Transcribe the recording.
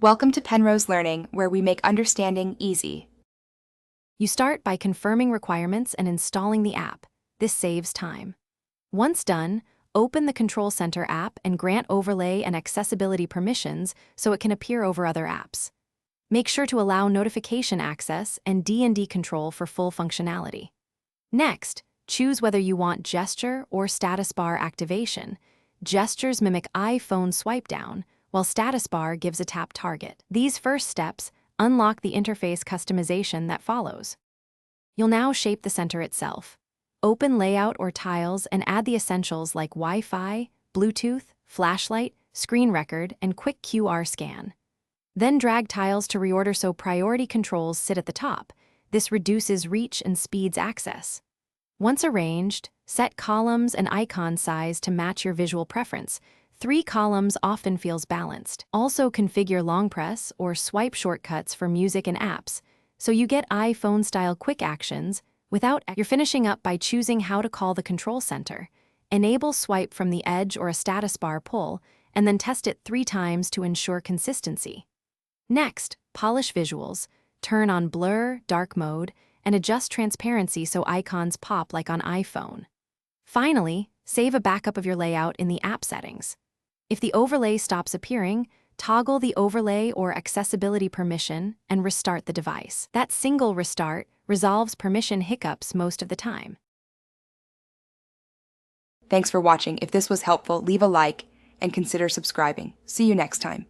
Welcome to Penrose Learning, where we make understanding easy. You start by confirming requirements and installing the app. This saves time. Once done, open the Control Center app and grant overlay and accessibility permissions so it can appear over other apps. Make sure to allow notification access and D&D control for full functionality. Next, choose whether you want gesture or status bar activation. Gestures mimic iPhone swipe down, while status bar gives a tap target. These first steps unlock the interface customization that follows. You'll now shape the center itself. Open layout or tiles and add the essentials like Wi-Fi, Bluetooth, flashlight, screen record, and quick QR scan. Then drag tiles to reorder so priority controls sit at the top. This reduces reach and speeds access. Once arranged, set columns and icon size to match your visual preference. 3 columns often feels balanced. Also configure long press or swipe shortcuts for music and apps, so you get iPhone-style quick actions without. You're finishing up by choosing how to call the control center. Enable swipe from the edge or a status bar pull, and then test it 3 times to ensure consistency. Next, polish visuals, turn on blur, dark mode, and adjust transparency so icons pop like on iPhone. Finally, save a backup of your layout in the app settings. If the overlay stops appearing, toggle the overlay or accessibility permission and restart the device. That single restart resolves permission hiccups most of the time. Thanks for watching. If this was helpful, leave a like and consider subscribing. See you next time.